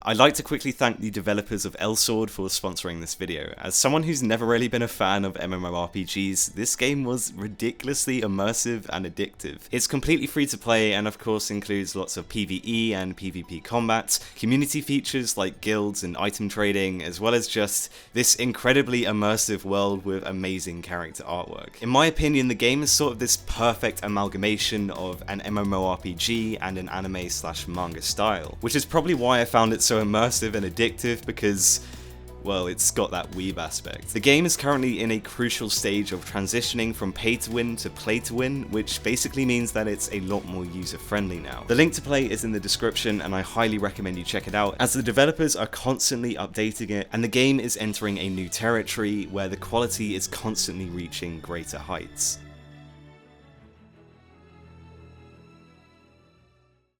I'd like to quickly thank the developers of Elsword for sponsoring this video. As someone who's never really been a fan of MMORPGs, this game was ridiculously immersive and addictive. It's completely free to play and of course includes lots of PvE and PvP combat, community features like guilds and item trading, as well as just this incredibly immersive world with amazing character artwork. In my opinion, the game is sort of this perfect amalgamation of an MMORPG and an anime/manga style, which is probably why I found it so immersive and addictive, because, well, it's got that weeb aspect. The game is currently in a crucial stage of transitioning from pay to win to play to win, which basically means that it's a lot more user friendly now. The link to play is in the description and I highly recommend you check it out, as the developers are constantly updating it and the game is entering a new territory where the quality is constantly reaching greater heights.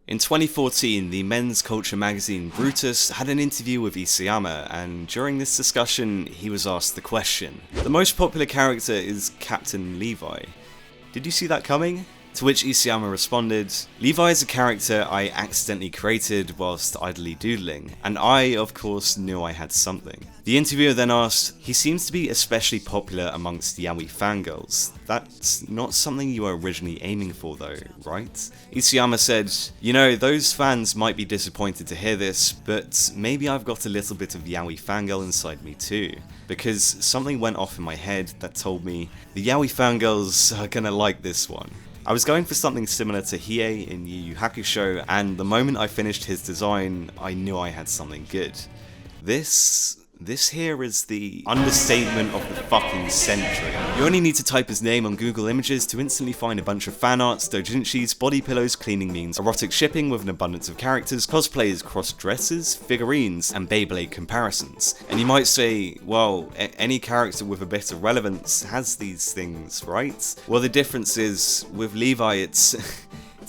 In 2014, the men's culture magazine BRUTUS had an interview with Isayama, and during this discussion, he was asked the question: the most popular character is Captain Levi. Did you see that coming? To which Isayama responded, "Levi is a character I accidentally created whilst idly doodling, and I, of course, knew I had something." The interviewer then asked, "He seems to be especially popular amongst Yaoi fangirls. That's not something you were originally aiming for though, right?" Isayama said, "You know, those fans might be disappointed to hear this, but maybe I've got a little bit of Yaoi fangirl inside me too. Because something went off in my head that told me, the Yaoi fangirls are gonna like this one." I was going for something similar to Hiei in Yu Yu Hakusho, and the moment I finished his design, I knew I had something good. This here is the understatement of the fucking century. You only need to type his name on Google Images to instantly find a bunch of fan arts, doujinshis, body pillows, cleaning memes, erotic shipping with an abundance of characters, cosplayers, cross-dresses, figurines, and Beyblade comparisons. And you might say, well, any character with a bit of relevance has these things, right? Well, the difference is, with Levi, it's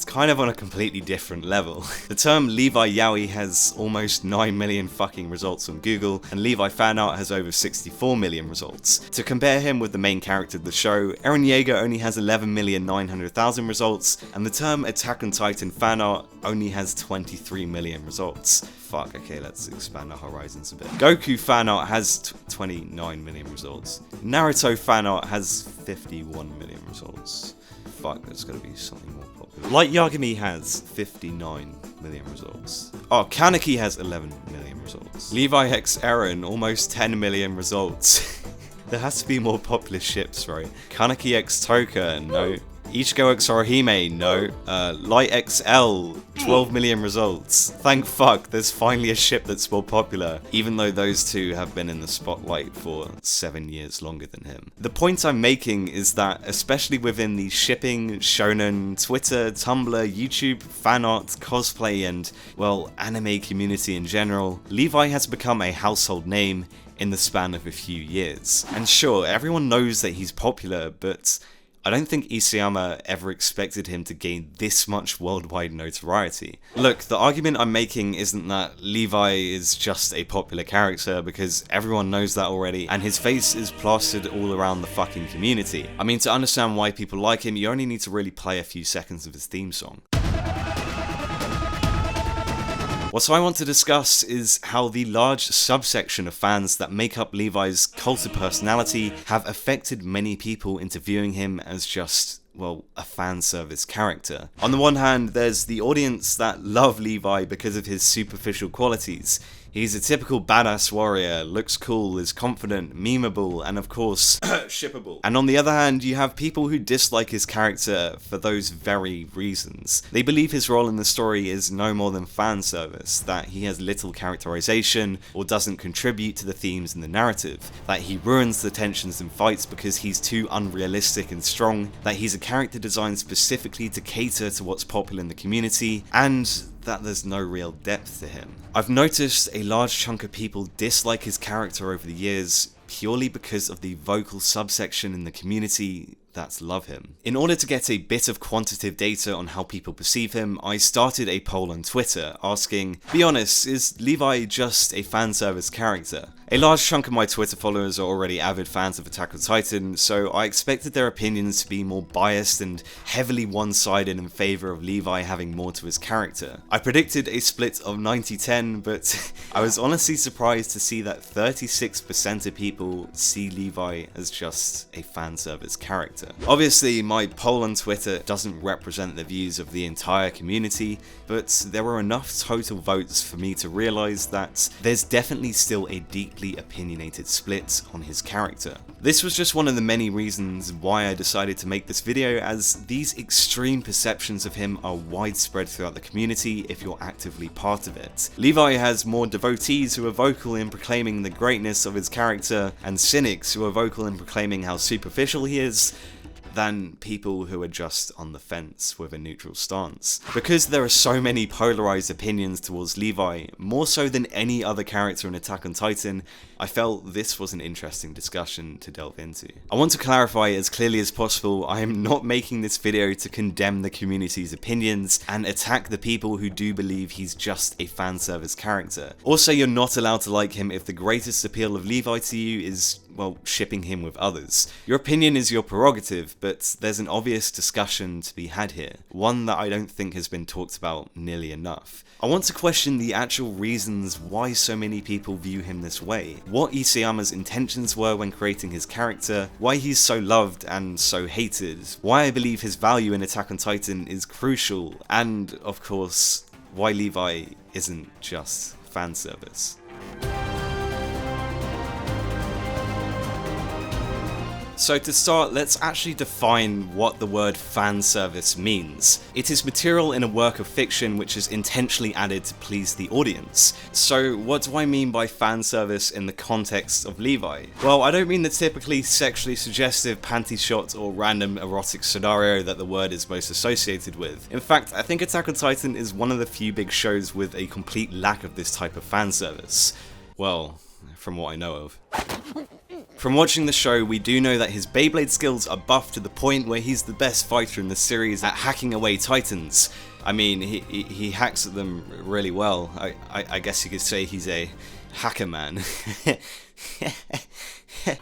kind of on a completely different level. The term Levi Yaoi has almost 9 million fucking results on Google, and Levi fan art has over 64 million results. To compare him with the main character of the show, Eren Yeager only has 11,900,000 results, and the term Attack on Titan fan art only has 23 million results. Fuck, okay, let's expand our horizons a bit. Goku fan art has 29 million results. Naruto fan art has 51 million results. Fuck, there's gotta be something more popular. Light Yagami has 59 million results. Oh, Kaneki has 11 million results. Levi X Eren, almost 10 million results. There has to be more popular ships, right? Kaneki X Toka, no. Ichigo X Orihime, no. Light XL, 12 million results. Thank fuck, there's finally a ship that's more popular, even though those two have been in the spotlight for 7 years longer than him. The point I'm making is that, especially within the shipping, shonen, Twitter, Tumblr, YouTube, fan art, cosplay, and, well, anime community in general, Levi has become a household name in the span of a few years. And sure, everyone knows that he's popular, but I don't think Isayama ever expected him to gain this much worldwide notoriety. Look, the argument I'm making isn't that Levi is just a popular character, because everyone knows that already, and his face is plastered all around the fucking community. I mean, to understand why people like him, you only need to really play a few seconds of his theme song. What I want to discuss is how the large subsection of fans that make up Levi's cult of personality have affected many people into viewing him as just, well, a fan service character. On the one hand, there's the audience that love Levi because of his superficial qualities. He's a typical badass warrior, looks cool, is confident, memeable, and of course, shippable. And on the other hand, you have people who dislike his character for those very reasons. They believe his role in the story is no more than fan service, that he has little characterization or doesn't contribute to the themes in the narrative, that he ruins the tensions in fights because he's too unrealistic and strong, that he's a character designed specifically to cater to what's popular in the community, and that there's no real depth to him. I've noticed a large chunk of people dislike his character over the years purely because of the vocal subsection in the community that love him. In order to get a bit of quantitative data on how people perceive him, I started a poll on Twitter asking, be honest, is Levi just a fan service character? A large chunk of my Twitter followers are already avid fans of Attack on Titan, so I expected their opinions to be more biased and heavily one-sided in favour of Levi having more to his character. I predicted a split of 90-10, but I was honestly surprised to see that 36% of people see Levi as just a fanservice character. Obviously, my poll on Twitter doesn't represent the views of the entire community, but there were enough total votes for me to realise that there's definitely still a deeply opinionated split on his character. This was just one of the many reasons why I decided to make this video, as these extreme perceptions of him are widespread throughout the community if you're actively part of it. Levi has more devotees who are vocal in proclaiming the greatness of his character, and cynics who are vocal in proclaiming how superficial he is, than people who are just on the fence with a neutral stance. Because there are so many polarized opinions towards Levi, more so than any other character in Attack on Titan, I felt this was an interesting discussion to delve into. I want to clarify as clearly as possible, I am not making this video to condemn the community's opinions and attack the people who do believe he's just a fanservice character. Also, you're not allowed to like him if the greatest appeal of Levi to you is, well, shipping him with others. Your opinion is your prerogative, but there's an obvious discussion to be had here, one that I don't think has been talked about nearly enough. I want to question the actual reasons why so many people view him this way, what Isayama's intentions were when creating his character, why he's so loved and so hated, why I believe his value in Attack on Titan is crucial, and, of course, why Levi isn't just fanservice. So to start, let's actually define what the word fanservice means. It is material in a work of fiction which is intentionally added to please the audience. So what do I mean by fanservice in the context of Levi? Well, I don't mean the typically sexually suggestive panty shot or random erotic scenario that the word is most associated with. In fact, I think Attack on Titan is one of the few big shows with a complete lack of this type of fanservice. Well, from what I know of. From watching the show, we do know that his Beyblade skills are buffed to the point where he's the best fighter in the series at hacking away titans. I mean, he hacks at them really well. I guess you could say he's a hacker man.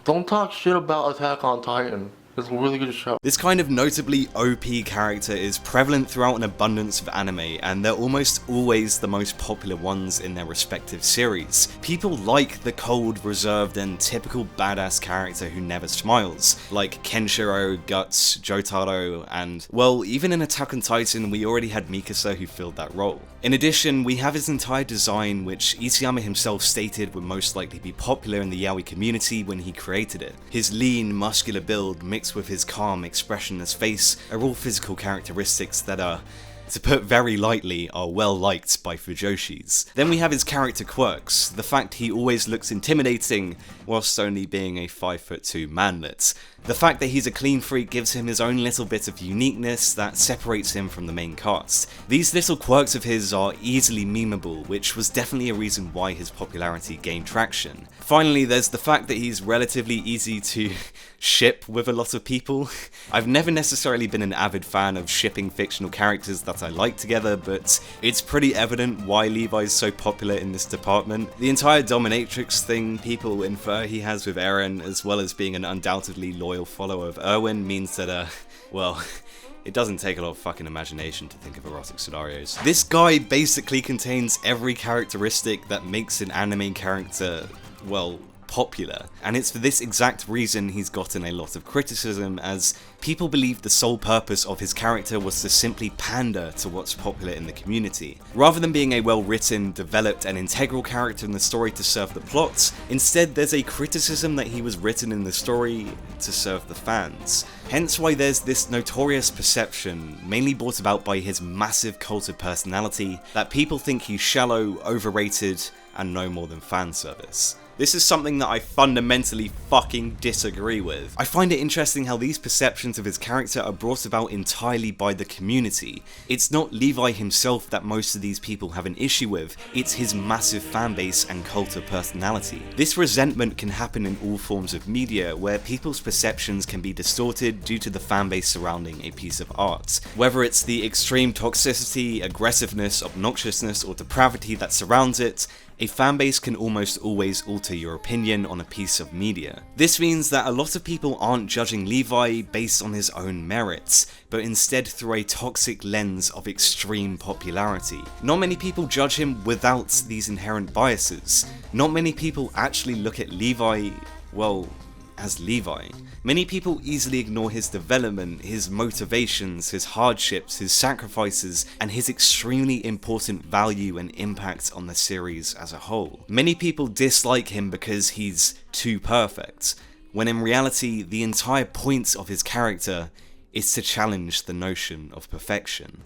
Don't talk shit about Attack on Titan. It's a really good show. This kind of notably OP character is prevalent throughout an abundance of anime, and they're almost always the most popular ones in their respective series. People like the cold, reserved, and typical badass character who never smiles, like Kenshiro, Guts, Jotaro, and, well, even in Attack on Titan we already had Mikasa who filled that role. In addition, we have his entire design, which Isayama himself stated would most likely be popular in the Yaoi community when he created it. His lean, muscular build mixed with his calm, expressionless face are all physical characteristics that are, to put very lightly, are well liked by Fujoshis. Then we have his character quirks, the fact he always looks intimidating whilst only being a 5'2" manlet. The fact that he's a clean freak gives him his own little bit of uniqueness that separates him from the main cast. These little quirks of his are easily memeable, which was definitely a reason why his popularity gained traction. Finally, there's the fact that he's relatively easy to ship with a lot of people. I've never necessarily been an avid fan of shipping fictional characters that I like together, but it's pretty evident why Levi's so popular in this department. The entire dominatrix thing people infer he has with Eren, as well as being an undoubtedly loyal follower of Erwin, means that, well, it doesn't take a lot of fucking imagination to think of erotic scenarios. This guy basically contains every characteristic that makes an anime character, well, popular, and it's for this exact reason he's gotten a lot of criticism, as people believe the sole purpose of his character was to simply pander to what's popular in the community. Rather than being a well-written, developed, and integral character in the story to serve the plot, instead there's a criticism that he was written in the story to serve the fans. Hence why there's this notorious perception, mainly brought about by his massive cult of personality, that people think he's shallow, overrated, and no more than fanservice. This is something that I fundamentally fucking disagree with. I find it interesting how these perceptions of his character are brought about entirely by the community. It's not Levi himself that most of these people have an issue with, it's his massive fanbase and cult of personality. This resentment can happen in all forms of media, where people's perceptions can be distorted due to the fanbase surrounding a piece of art. Whether it's the extreme toxicity, aggressiveness, obnoxiousness, or depravity that surrounds it, A fanbase can almost always alter your opinion on a piece of media. This means that a lot of people aren't judging Levi based on his own merits, but instead through a toxic lens of extreme popularity. Not many people judge him without these inherent biases. Not many people actually look at Levi, well, as Levi. Many people easily ignore his development, his motivations, his hardships, his sacrifices, and his extremely important value and impact on the series as a whole. Many people dislike him because he's too perfect, when in reality the entire point of his character is to challenge the notion of perfection.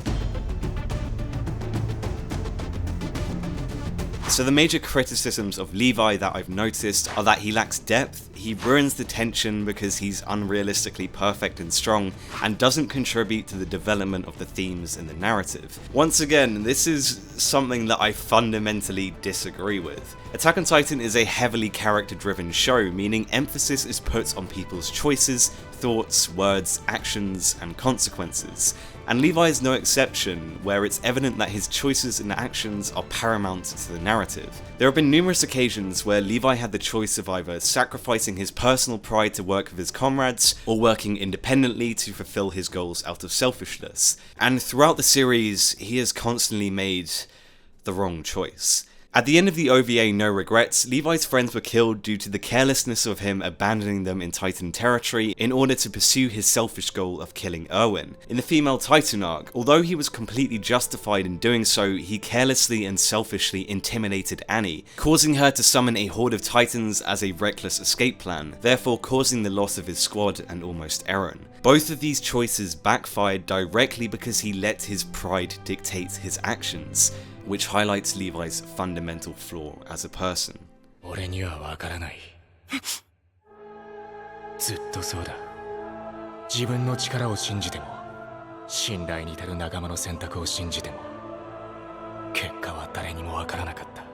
So the major criticisms of Levi that I've noticed are that he lacks depth, he ruins the tension because he's unrealistically perfect and strong, and doesn't contribute to the development of the themes in the narrative. Once again, this is something that I fundamentally disagree with. Attack on Titan is a heavily character-driven show, meaning emphasis is put on people's choices, thoughts, words, actions, and consequences. And Levi is no exception, where it's evident that his choices and actions are paramount to the narrative. There have been numerous occasions where Levi had the choice of either sacrificing his personal pride to work with his comrades, or working independently to fulfill his goals out of selfishness. And throughout the series, he has constantly made the wrong choice. At the end of the OVA No Regrets, Levi's friends were killed due to the carelessness of him abandoning them in Titan territory in order to pursue his selfish goal of killing Erwin. In the female Titan arc, although he was completely justified in doing so, he carelessly and selfishly intimidated Annie, causing her to summon a horde of Titans as a reckless escape plan, therefore causing the loss of his squad and almost Eren. Both of these choices backfired directly because he let his pride dictate his actions, which highlights Levi's fundamental flaw as a person. 俺にはわからない。ずっとそうだ。自分の力を信じても、信頼に至る仲間の選択を信じても、結果は誰にもわからなかった。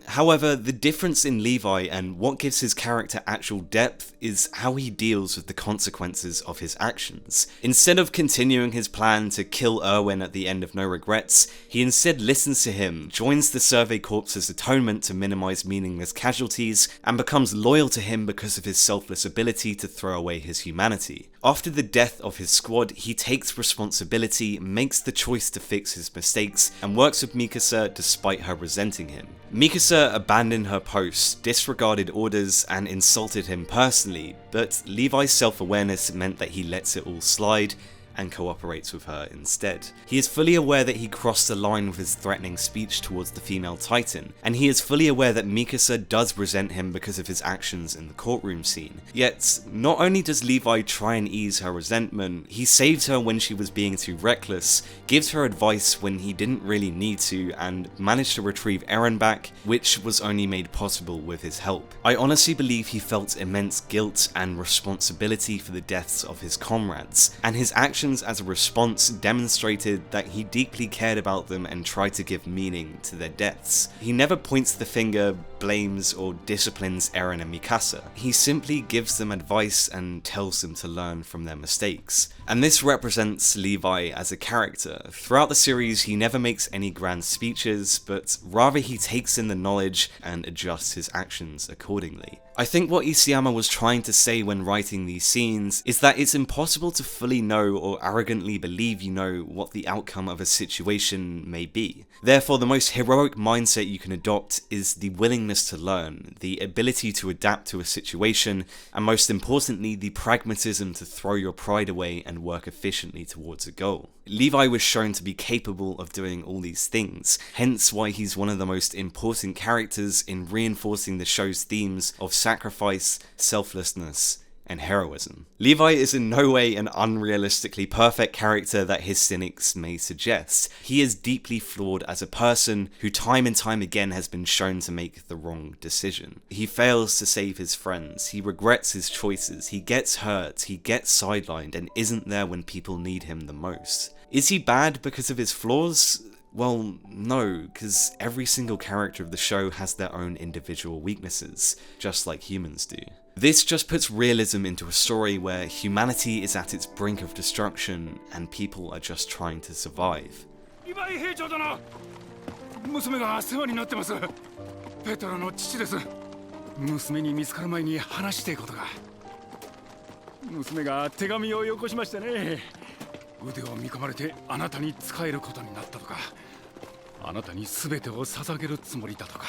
However, the difference in Levi and what gives his character actual depth is how he deals with the consequences of his actions. Instead of continuing his plan to kill Erwin at the end of No Regrets, he instead listens to him, joins the Survey Corps' atonement to minimize meaningless casualties, and becomes loyal to him because of his selfless ability to throw away his humanity. After the death of his squad, he takes responsibility, makes the choice to fix his mistakes, and works with Mikasa despite her resenting him. Mikasa abandoned her post, disregarded orders, and insulted him personally, but Levi's self-awareness meant that he lets it all slide and cooperates with her instead. He is fully aware that he crossed the line with his threatening speech towards the female Titan, and he is fully aware that Mikasa does resent him because of his actions in the courtroom scene. Yet, not only does Levi try and ease her resentment, he saved her when she was being too reckless, gives her advice when he didn't really need to, and managed to retrieve Eren back, which was only made possible with his help. I honestly believe he felt immense guilt and responsibility for the deaths of his comrades, and his actions as a response demonstrated that he deeply cared about them and tried to give meaning to their deaths. He never points the finger, blames, or disciplines Eren and Mikasa. He simply gives them advice and tells them to learn from their mistakes. And this represents Levi as a character. Throughout the series, he never makes any grand speeches, but rather he takes in the knowledge and adjusts his actions accordingly. I think what Isayama was trying to say when writing these scenes is that it's impossible to fully know or arrogantly believe you know what the outcome of a situation may be. Therefore, the most heroic mindset you can adopt is the willingness to learn, the ability to adapt to a situation, and most importantly, the pragmatism to throw your pride away and work efficiently towards a goal. Levi was shown to be capable of doing all these things, hence why he's one of the most important characters in reinforcing the show's themes of sacrifice, selflessness, and heroism. Levi is in no way an unrealistically perfect character that his cynics may suggest. He is deeply flawed as a person who time and time again has been shown to make the wrong decision. He fails to save his friends, he regrets his choices, he gets hurt, he gets sidelined, and isn't there when people need him the most. Is he bad because of his flaws? Well, no, because every single character of the show has their own individual weaknesses, just like humans do. This just puts realism into a story where humanity is at its brink of destruction and people are just trying to survive. ペトラの父です。娘に見つかる前に話していことが。娘が手紙をよこしましてね。腕を見込まれてあなたに仕えることになったとか、あなたに全てを捧げるつもりだとか。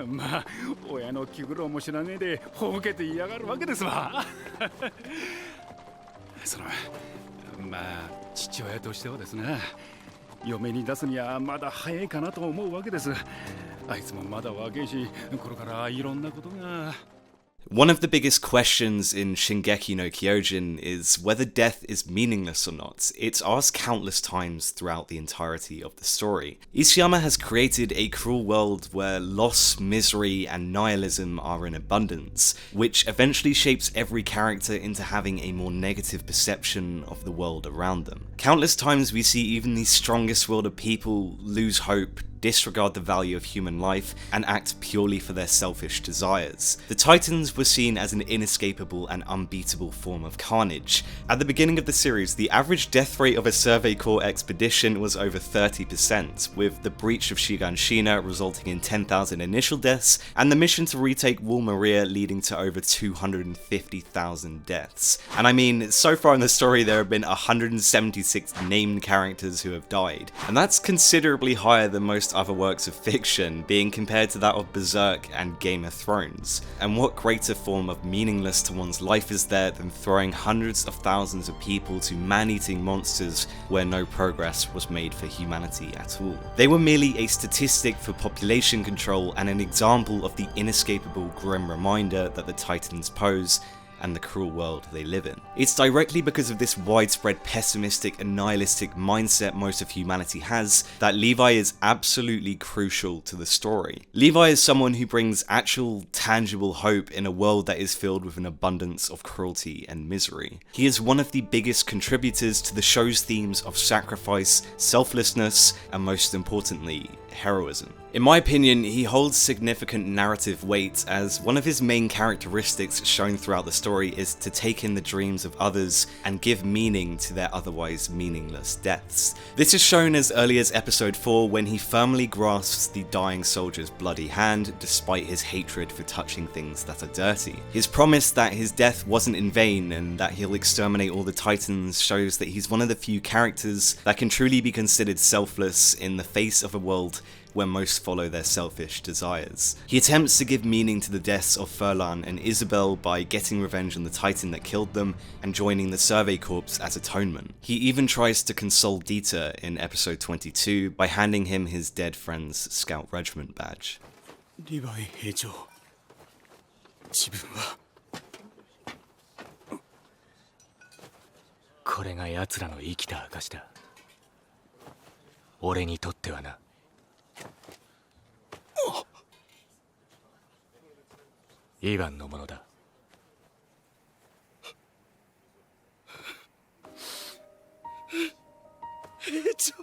まあ親の気苦労も知らねえでほけて嫌がるわけですわ。そのまあ父親としてはですね、嫁に出すにはまだ早いかなと思うわけです。あいつもまだ若いし、これからいろんなことが。One of the biggest questions in Shingeki no Kyojin is whether death is meaningless or not. It's asked countless times throughout the entirety of the story. Isayama has created a cruel world where loss, misery, and nihilism are in abundance, which eventually shapes every character into having a more negative perception of the world around them. Countless times we see even the strongest-willed people lose hope, disregard the value of human life, and act purely for their selfish desires. The Titans were seen as an inescapable and unbeatable form of carnage. At the beginning of the series, the average death rate of a Survey Corps expedition was over 30%, with the breach of Shiganshina resulting in 10,000 initial deaths, and the mission to retake Wall Maria leading to over 250,000 deaths. And I mean, so far in the story there have been 176 named characters who have died, and that's considerably higher than most other works of fiction, being compared to that of Berserk and Game of Thrones. And what greater form of meaningless to one's life is there than throwing hundreds of thousands of people to man-eating monsters where no progress was made for humanity at all? They were merely a statistic for population control and an example of the inescapable grim reminder that the Titans pose and the cruel world they live in. It's directly because of this widespread pessimistic and nihilistic mindset most of humanity has that Levi is absolutely crucial to the story. Levi is someone who brings actual, tangible hope in a world that is filled with an abundance of cruelty and misery. He is one of the biggest contributors to the show's themes of sacrifice, selflessness, and most importantly, heroism. In my opinion, he holds significant narrative weight as one of his main characteristics shown throughout the story is to take in the dreams of others and give meaning to their otherwise meaningless deaths. This is shown as early as episode 4 when he firmly grasps the dying soldier's bloody hand despite his hatred for touching things that are dirty. His promise that his death wasn't in vain and that he'll exterminate all the Titans shows that he's one of the few characters that can truly be considered selfless in the face of a world where most follow their selfish desires. He attempts to give meaning to the deaths of Furlan and Isabel by getting revenge on the Titan that killed them and joining the Survey Corps as atonement. He even tries to console Dieter in episode 22 by handing him his dead friend's Scout Regiment badge. Levi 兵長、自分はこれが奴らの生きた証だ。俺にとってはな。イヴァンのものだ。兵長。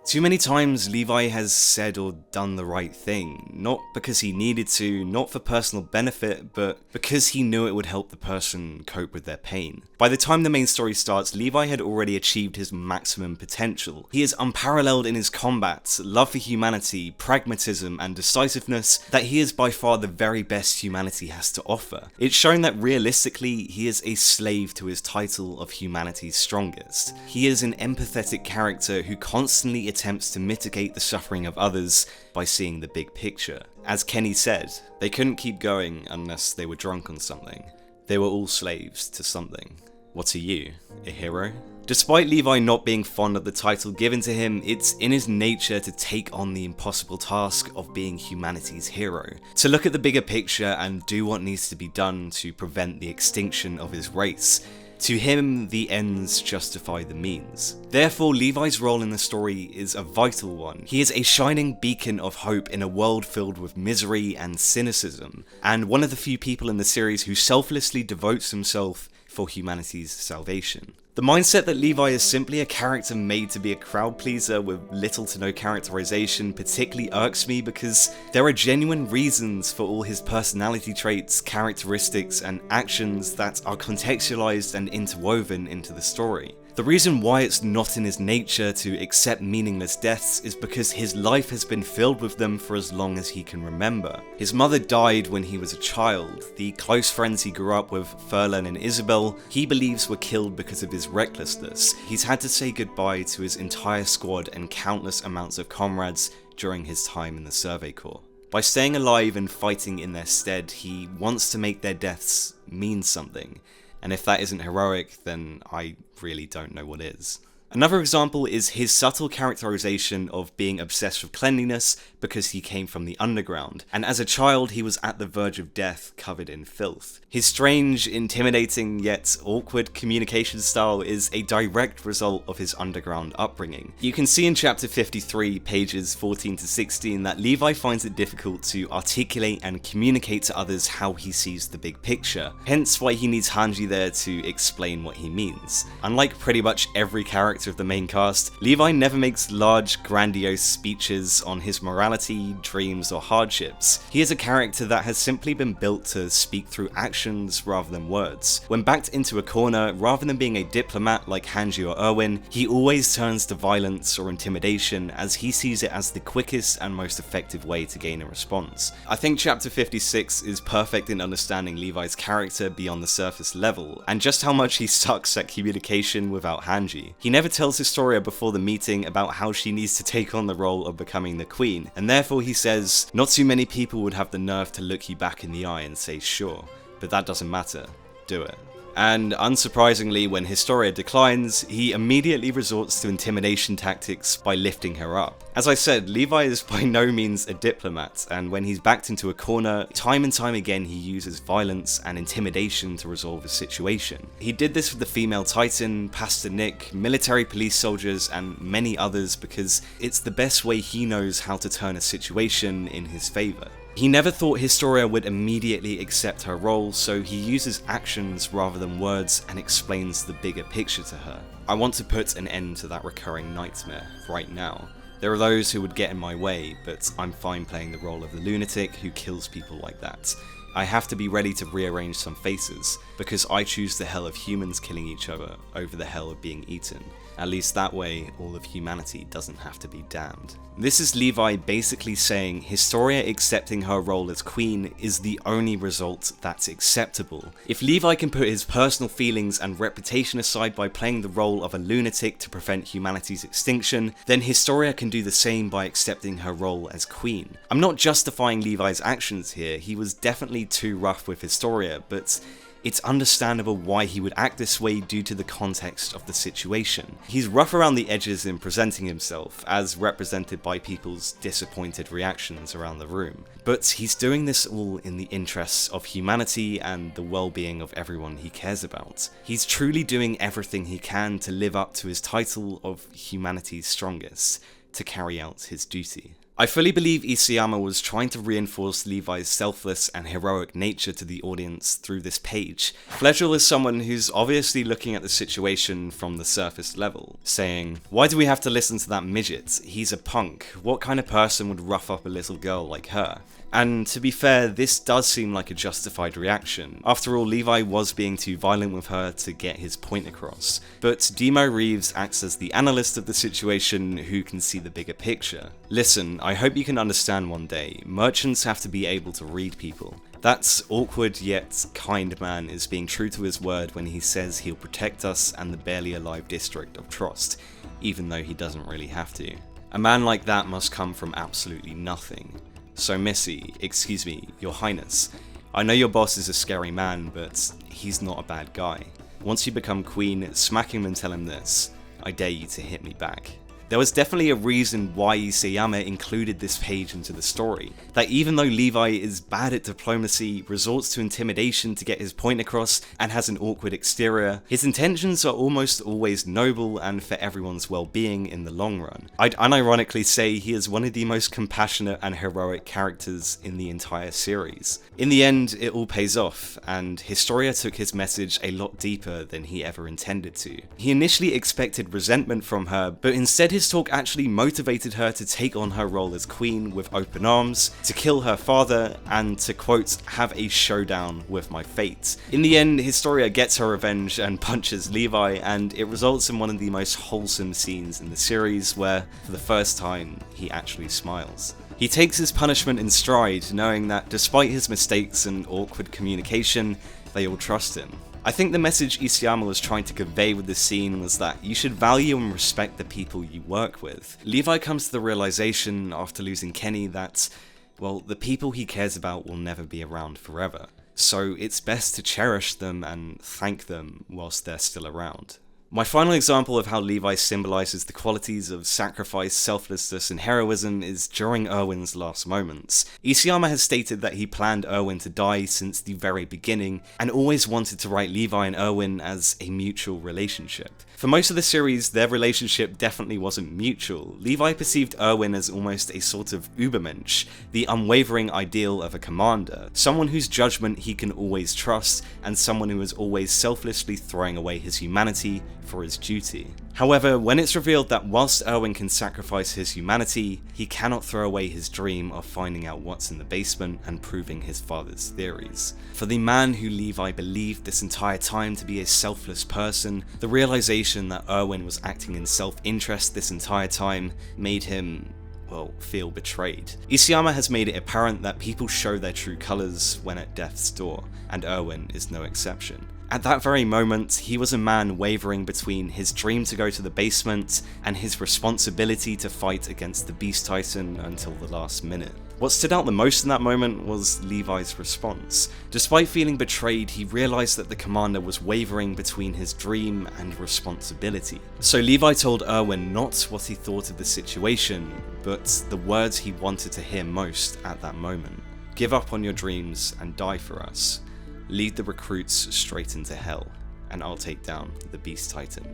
Too many times Levi has said or done the right thing, not because he needed to, not for personal benefit, but because he knew it would help the person cope with their pain. By the time the main story starts, Levi had already achieved his maximum potential. He is unparalleled in his combat, love for humanity, pragmatism, and decisiveness that he is by far the very best humanity has to offer. It's shown that realistically, he is a slave to his title of humanity's strongest. He is an empathetic character who constantly attempts to mitigate the suffering of others by seeing the big picture. As Kenny said, they couldn't keep going unless they were drunk on something. They were all slaves to something. What are you, a hero? Despite Levi not being fond of the title given to him, it's in his nature to take on the impossible task of being humanity's hero, to look at the bigger picture and do what needs to be done to prevent the extinction of his race. To him, the ends justify the means. Therefore, Levi's role in the story is a vital one. He is a shining beacon of hope in a world filled with misery and cynicism, and one of the few people in the series who selflessly devotes himself for humanity's salvation. The mindset that Levi is simply a character made to be a crowd pleaser with little to no characterization particularly irks me because there are genuine reasons for all his personality traits, characteristics, and actions that are contextualized and interwoven into the story. The The reason why it's not in his nature to accept meaningless deaths is because his life has been filled with them for as long as he can remember. His mother died when he was a child. The close friends he grew up with, Furlan and Isabel, he believes were killed because of his recklessness. He's had to say goodbye to his entire squad and countless amounts of comrades during his time in the Survey Corps. By staying alive and fighting in their stead, he wants to make their deaths mean something. And if that isn't heroic, then I really don't know what is. Another example is his subtle characterization of being obsessed with cleanliness because he came from the underground, and as a child he was at the verge of death covered in filth. His strange, intimidating yet awkward communication style is a direct result of his underground upbringing. You can see in chapter 53, pages 14 to 16, that Levi finds it difficult to articulate and communicate to others how he sees the big picture, hence why he needs Hanji there to explain what he means. Unlike pretty much every character of the main cast, Levi never makes large, grandiose speeches on his morality, dreams, or hardships. He is a character that has simply been built to speak through actions rather than words. When backed into a corner, rather than being a diplomat like Hanji or Erwin, he always turns to violence or intimidation as he sees it as the quickest and most effective way to gain a response. I think chapter 56 is perfect in understanding Levi's character beyond the surface level, and just how much he sucks at communication without Hanji. He never tells Historia before the meeting about how she needs to take on the role of becoming the queen, and therefore he says, "Not too many people would have the nerve to look you back in the eye and say sure, but that doesn't matter, do it." And unsurprisingly, when Historia declines, he immediately resorts to intimidation tactics by lifting her up. As I said, Levi is by no means a diplomat, and when he's backed into a corner, time and time again he uses violence and intimidation to resolve a situation. He did this with the female Titan, Pastor Nick, military police soldiers, and many others because it's the best way he knows how to turn a situation in his favour. He never thought Historia would immediately accept her role, so he uses actions rather than words and explains the bigger picture to her. I want to put an end to that recurring nightmare right now. There are those who would get in my way, but I'm fine playing the role of the lunatic who kills people like that. I have to be ready to rearrange some faces, because I choose the hell of humans killing each other over the hell of being eaten. At least that way, all of humanity doesn't have to be damned. This is Levi basically saying Historia accepting her role as queen is the only result that's acceptable. If Levi can put his personal feelings and reputation aside by playing the role of a lunatic to prevent humanity's extinction, then Historia can do the same by accepting her role as queen. I'm not justifying Levi's actions here, he was definitely too rough with Historia, but it's understandable why he would act this way due to the context of the situation. He's rough around the edges in presenting himself, as represented by people's disappointed reactions around the room. But he's doing this all in the interests of humanity and the well-being of everyone he cares about. He's truly doing everything he can to live up to his title of humanity's strongest, to carry out his duty. I fully believe Isayama was trying to reinforce Levi's selfless and heroic nature to the audience through this page. Fledgel is someone who's obviously looking at the situation from the surface level, saying, "Why do we have to listen to that midget? He's a punk. What kind of person would rough up a little girl like her?" And to be fair, this does seem like a justified reaction. After all, Levi was being too violent with her to get his point across. But Demo Reeves acts as the analyst of the situation who can see the bigger picture. Listen, I hope you can understand one day, merchants have to be able to read people. That awkward yet kind man is being true to his word when he says he'll protect us and the barely alive district of Trost, even though he doesn't really have to. A man like that must come from absolutely nothing. So Missy, excuse me, your highness, I know your boss is a scary man, but he's not a bad guy. Once you become queen, smack him and tell him this. I dare you to hit me back. There was definitely a reason why Isayama included this page into the story, that even though Levi is bad at diplomacy, resorts to intimidation to get his point across, and has an awkward exterior, his intentions are almost always noble and for everyone's well-being in the long run. I'd unironically say he is one of the most compassionate and heroic characters in the entire series. In the end, it all pays off, and Historia took his message a lot deeper than he ever intended to. He initially expected resentment from her, but instead his talk actually motivated her to take on her role as queen with open arms, to kill her father, and to, quote, have a showdown with my fate. In the end, Historia gets her revenge and punches Levi, and it results in one of the most wholesome scenes in the series where, for the first time, he actually smiles. He takes his punishment in stride, knowing that despite his mistakes and awkward communication, they all trust him. I think the message Isayama was trying to convey with this scene was that you should value and respect the people you work with. Levi comes to the realization after losing Kenny that, well, the people he cares about will never be around forever. So it's best to cherish them and thank them whilst they're still around. My final example of how Levi symbolizes the qualities of sacrifice, selflessness, and heroism is during Erwin's last moments. Isayama has stated that he planned Erwin to die since the very beginning, and always wanted to write Levi and Erwin as a mutual relationship. For most of the series, their relationship definitely wasn't mutual. Levi perceived Erwin as almost a sort of Übermensch, the unwavering ideal of a commander, someone whose judgment he can always trust, and someone who is always selflessly throwing away his humanity for his duty. However, when it's revealed that whilst Erwin can sacrifice his humanity, he cannot throw away his dream of finding out what's in the basement and proving his father's theories. For the man who Levi believed this entire time to be a selfless person, the realization that Erwin was acting in self-interest this entire time made him, well, feel betrayed. Isayama has made it apparent that people show their true colours when at death's door, and Erwin is no exception. At that very moment, he was a man wavering between his dream to go to the basement and his responsibility to fight against the Beast Titan until the last minute. What stood out the most in that moment was Levi's response. Despite feeling betrayed, he realized that the commander was wavering between his dream and responsibility. So Levi told Erwin not what he thought of the situation, but the words he wanted to hear most at that moment. Give up on your dreams and die for us. Lead the recruits straight into hell, and I'll take down the Beast Titan.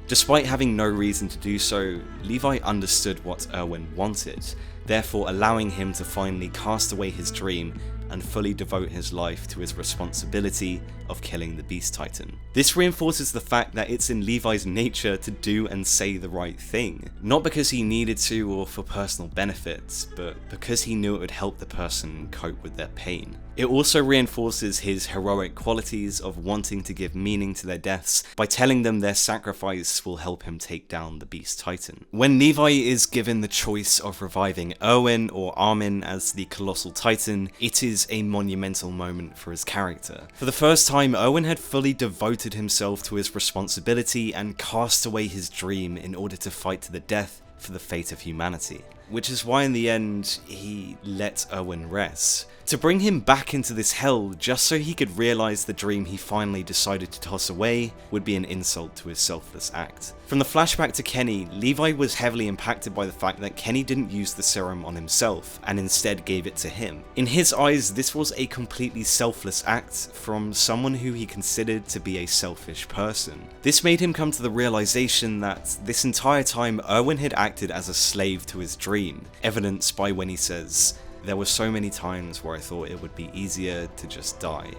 Despite having no reason to do so, Levi understood what Erwin wanted, therefore allowing him to finally cast away his dream and fully devote his life to his responsibility of killing the Beast Titan. This reinforces the fact that it's in Levi's nature to do and say the right thing, not because he needed to or for personal benefits, but because he knew it would help the person cope with their pain. It also reinforces his heroic qualities of wanting to give meaning to their deaths by telling them their sacrifice will help him take down the Beast Titan. When Levi is given the choice of reviving Erwin or Armin as the Colossal Titan, it is a monumental moment for his character. For the first time, Erwin had fully devoted himself to his responsibility and cast away his dream in order to fight to the death for the fate of humanity. Which is why in the end, he let Erwin rest. To bring him back into this hell just so he could realize the dream he finally decided to toss away would be an insult to his selfless act. From the flashback to Kenny, Levi was heavily impacted by the fact that Kenny didn't use the serum on himself and instead gave it to him. In his eyes, this was a completely selfless act from someone who he considered to be a selfish person. This made him come to the realization that this entire time Erwin had acted as a slave to his dream, evidenced by when he says, "There were so many times where I thought it would be easier to just die,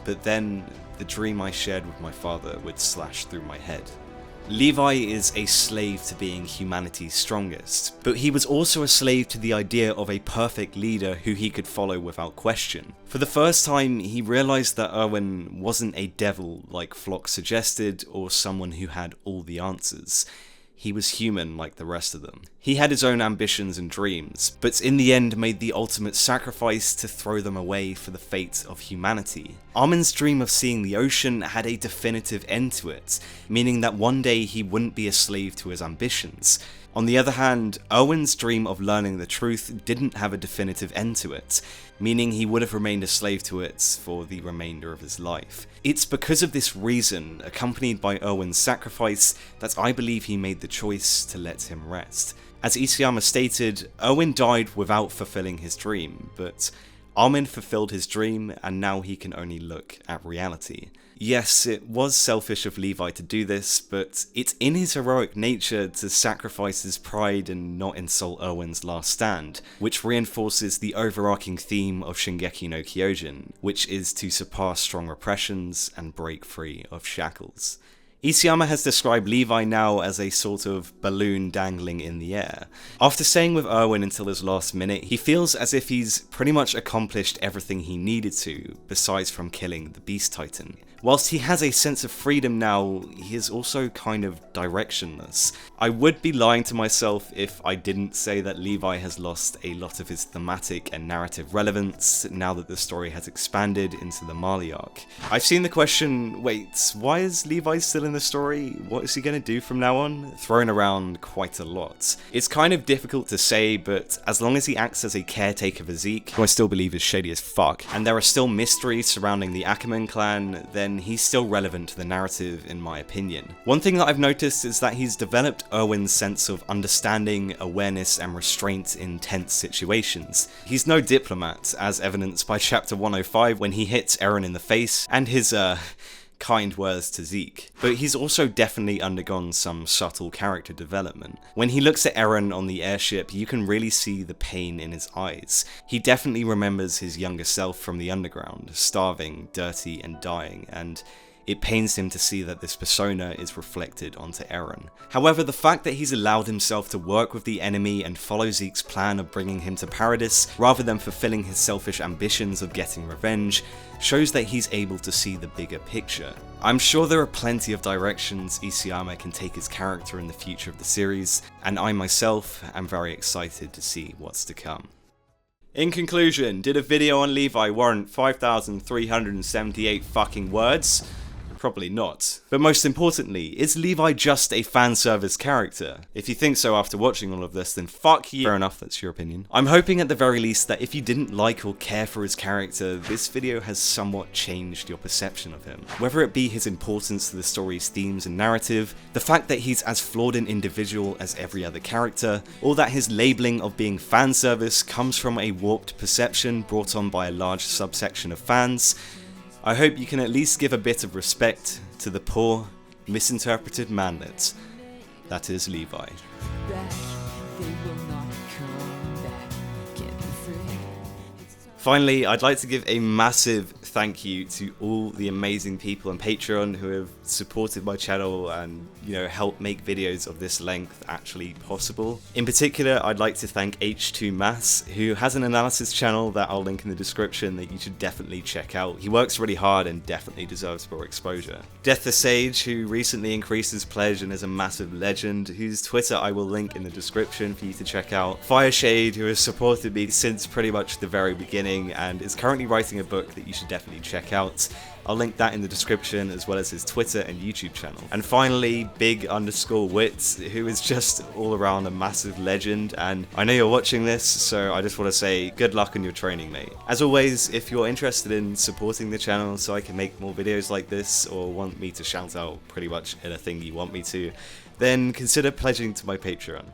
but then the dream I shared with my father would slash through my head." Levi is a slave to being humanity's strongest, but he was also a slave to the idea of a perfect leader who he could follow without question. For the first time, he realized that Erwin wasn't a devil like Flock suggested, or someone who had all the answers. He was human like the rest of them. He had his own ambitions and dreams, but in the end made the ultimate sacrifice to throw them away for the fate of humanity. Armin's dream of seeing the ocean had a definitive end to it, meaning that one day he wouldn't be a slave to his ambitions. On the other hand, Erwin's dream of learning the truth didn't have a definitive end to it, meaning he would have remained a slave to it for the remainder of his life. It's because of this reason, accompanied by Erwin's sacrifice, that I believe he made the choice to let him rest. As Isayama stated, Erwin died without fulfilling his dream, but Armin fulfilled his dream and now he can only look at reality. Yes, it was selfish of Levi to do this, but it's in his heroic nature to sacrifice his pride and not insult Erwin's last stand, which reinforces the overarching theme of Shingeki no Kyojin, which is to surpass strong repressions and break free of shackles. Isayama has described Levi now as a sort of balloon dangling in the air. After staying with Erwin until his last minute, he feels as if he's pretty much accomplished everything he needed to, besides from killing the Beast Titan. Whilst he has a sense of freedom now, he is also kind of directionless. I would be lying to myself if I didn't say that Levi has lost a lot of his thematic and narrative relevance now that the story has expanded into the Mali arc. I've seen the question, wait, why is Levi still in the story? What is he going to do from now on? Thrown around quite a lot. It's kind of difficult to say, but as long as he acts as a caretaker for Zeke, who I still believe is shady as fuck, and there are still mysteries surrounding the Ackerman clan, then he's still relevant to the narrative in my opinion. One thing that I've noticed is that he's developed Erwin's sense of understanding, awareness and restraint in tense situations. He's no diplomat, as evidenced by chapter 105 when he hits Eren in the face, and his kind words to Zeke. But he's also definitely undergone some subtle character development. When he looks at Eren on the airship, you can really see the pain in his eyes. He definitely remembers his younger self from the underground, starving, dirty and dying, and it pains him to see that this persona is reflected onto Eren. However, the fact that he's allowed himself to work with the enemy and follow Zeke's plan of bringing him to Paradis, rather than fulfilling his selfish ambitions of getting revenge, shows that he's able to see the bigger picture. I'm sure there are plenty of directions Isayama can take his character in the future of the series, and I myself am very excited to see what's to come. In conclusion, did a video on Levi warrant 5,378 fucking words? Probably not. But most importantly, is Levi just a fan service character? If you think so after watching all of this, then fuck you. Fair enough, that's your opinion. I'm hoping at the very least that if you didn't like or care for his character, this video has somewhat changed your perception of him. Whether it be his importance to the story's themes and narrative, the fact that he's as flawed an individual as every other character, or that his labeling of being fan service comes from a warped perception brought on by a large subsection of fans, I hope you can at least give a bit of respect to the poor, misinterpreted manlet that is Levi. Finally, I'd like to give a massive thank you to all the amazing people on Patreon who have supported my channel and, helped make videos of this length actually possible. In particular, I'd like to thank H2 Maths, who has an analysis channel that I'll link in the description that you should definitely check out. He works really hard and definitely deserves more exposure. Death the Sage, who recently increased his pledge and is a massive legend, whose Twitter I will link in the description for you to check out. Fireshade, who has supported me since pretty much the very beginning and is currently writing a book that you should definitely check out. I'll link that in the description, as well as his Twitter and YouTube channel. And finally, Big_Wits, who is just all around a massive legend, and I know you're watching this, so I just want to say good luck on your training, mate. As always, if you're interested in supporting the channel so I can make more videos like this, or want me to shout out pretty much anything you want me to, then consider pledging to my Patreon.